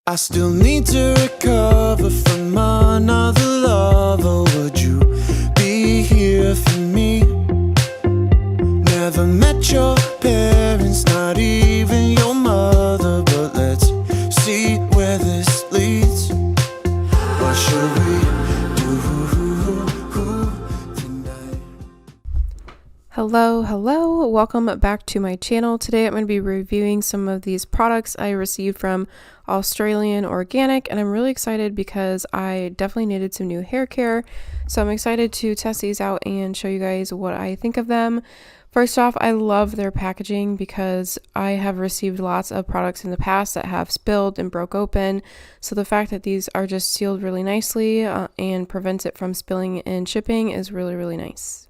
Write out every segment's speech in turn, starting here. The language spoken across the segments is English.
I still need to recover from another lover. Would you be here for me? Never met your parents, not even your mother, but let's see where this leads. What should we do tonight? Hello, welcome back to my channel. Today I'm going to be reviewing some of these products I received from Australian Organic, and I'm really excited because I definitely needed some new hair care, so I'm excited to test these out and show you guys what I think of them. First off, I love their packaging because I have received lots of products in the past that have spilled and broke open, so the fact that these are just sealed really nicely and prevents it from spilling in shipping is really nice.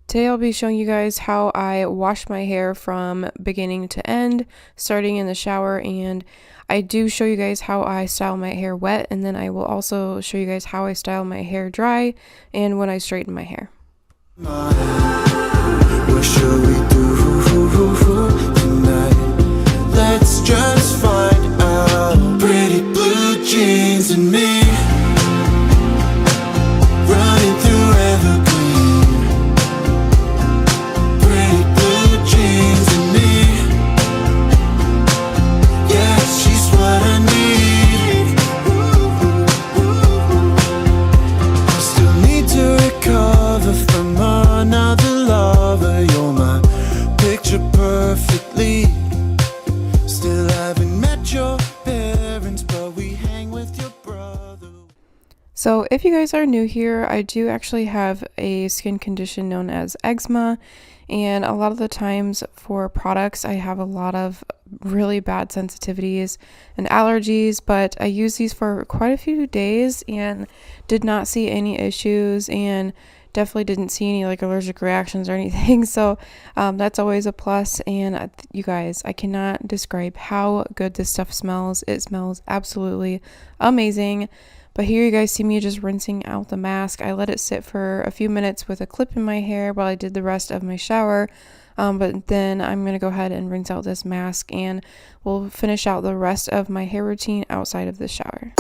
Today I'll be showing you guys how I wash my hair from beginning to end, starting in the shower, and I do show you guys how I style my hair wet, and then I will also show you guys how I style my hair dry and when I straighten my hair. What should we do tonight? Let's just find out. Pretty blue jeans and me running through evergreen. Pretty blue jeans and me, yeah, she's what I need. I still need to recover from another lover. You're my picture perfectly. Still haven't met your parents, but we hang with your brother. So if you guys are new here, I do actually have a skin condition known as eczema, and a lot of the times for products I have a lot of really bad sensitivities and allergies, but I used these for quite a few days and did not see any issues and definitely didn't see any like allergic reactions or anything, so that's always a plus. And you guys, I cannot describe how good this stuff smells. It smells absolutely amazing. But here you guys see me just rinsing out the mask. I let it sit for a few minutes with a clip in my hair while I did the rest of my shower, but then I'm going to go ahead and rinse out this mask, and we'll finish out the rest of my hair routine outside of the shower.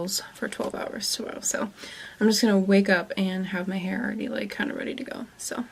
oils for 12 hours tomorrow. So I'm just gonna wake up and have my hair already like kind of ready to go. So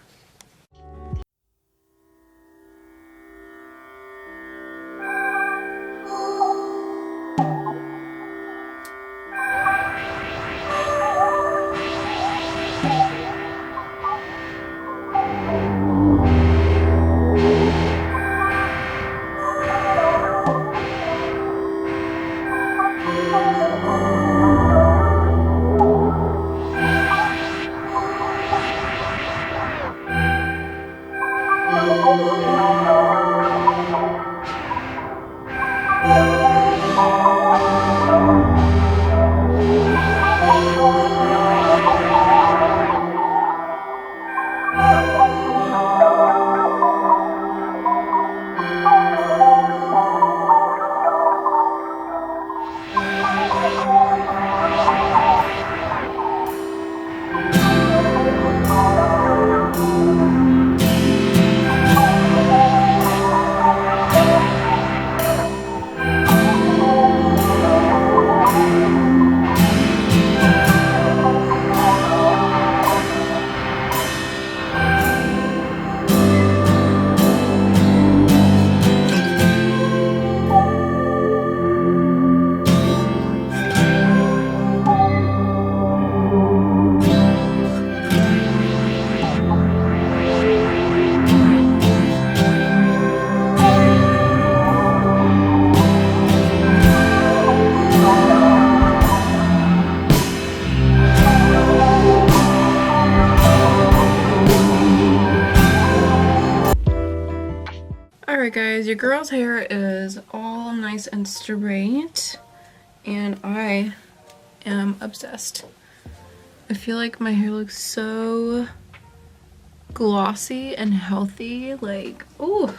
alright guys, your girl's hair is all nice and straight, and I am obsessed. I feel like my hair looks so glossy and healthy, like, ooh.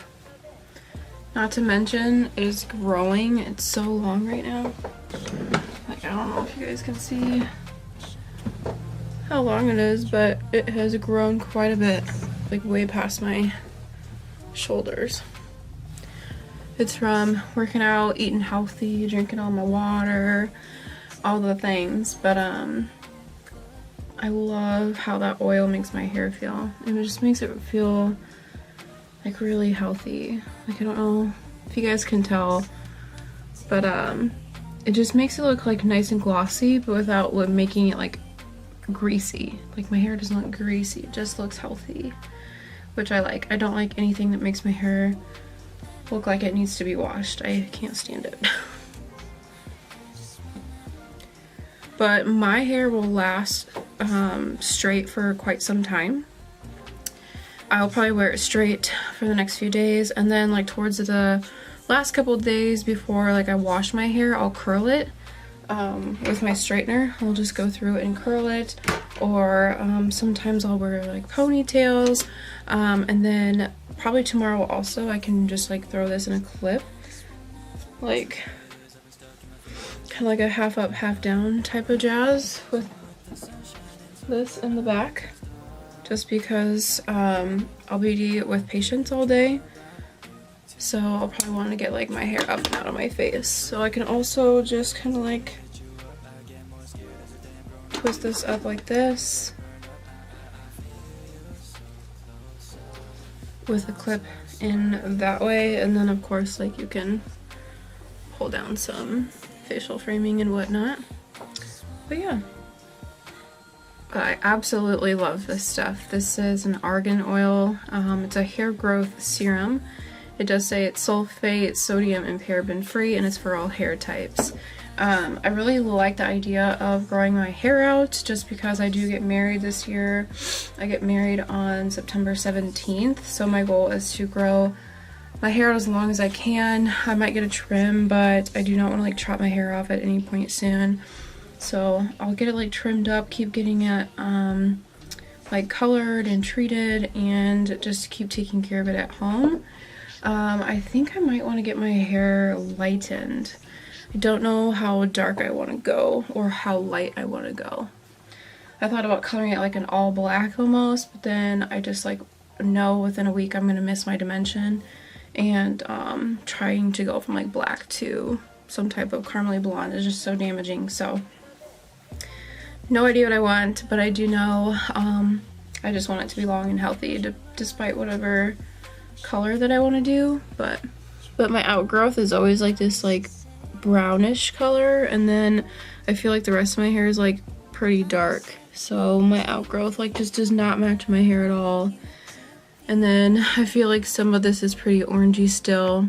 Not to mention, it is growing. It's so long right now. Like, I don't know if you guys can see how long it is, but it has grown quite a bit, like way past my shoulders. It's from working out, eating healthy, drinking all my water, all the things, but I love how that oil makes my hair feel. It just makes it feel like really healthy. Like, I don't know if you guys can tell, but it just makes it look like nice and glossy, but without making it like greasy. Like, my hair doesn't look greasy, it just looks healthy, which I like. I don't like anything that makes my hair look like it needs to be washed. I can't stand it. But my hair will last straight for quite some time. I'll probably wear it straight for the next few days, and then like towards the last couple days before like I wash my hair, I'll curl it with my straightener. I'll just go through and curl it, or sometimes I'll wear like ponytails, and then probably tomorrow also I can just like throw this in a clip, like kind of like a half up half down type of jazz with this in the back, just because I'll be with patients all day, so I'll probably want to get like my hair up and out of my face. So I can also just kind of like twist this up like this with a clip in that way, and then of course like you can pull down some facial framing and whatnot. But yeah, I absolutely love this stuff. This is an Argan Oil. It's a hair growth serum. It does say it's sulfate, sodium, and paraben free, and it's for all hair types. I really like the idea of growing my hair out, just because I do get married this year. I get married on September 17th, so my goal is to grow my hair out as long as I can. I might get a trim, but I do not want to like chop my hair off at any point soon. So I'll get it like trimmed up, keep getting it like colored and treated, and just keep taking care of it at home. I think I might want to get my hair lightened. I don't know how dark I want to go or how light I want to go. I thought about coloring it like an all black almost, but then I just like know within a week I'm going to miss my dimension, and trying to go from like black to some type of caramely blonde is just so damaging. So No idea what I want, but I do know I just want it to be long and healthy despite whatever color that I want to do. But my outgrowth is always like this like brownish color, and then I feel like the rest of my hair is like pretty dark. So my outgrowth like just does not match my hair at all. And then I feel like some of this is pretty orangey still.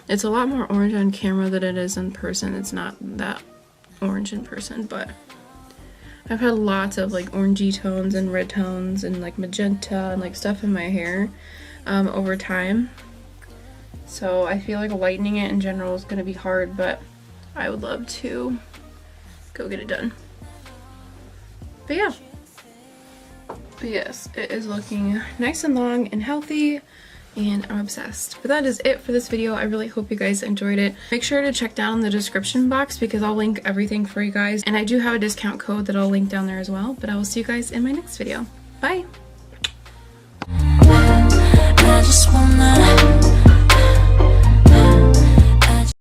It's a lot more orange on camera than it is in person. It's not that orange in person, but I've had lots of like orangey tones and red tones and like magenta and like stuff in my hair over time. So I feel like lightening it in general is going to be hard, but I would love to go get it done. But yeah. But yes, it is looking nice and long and healthy, and I'm obsessed. But that is it for this video. I really hope you guys enjoyed it. Make sure to check down the description box because I'll link everything for you guys. And I do have a discount code that I'll link down there as well. But I will see you guys in my next video. Bye!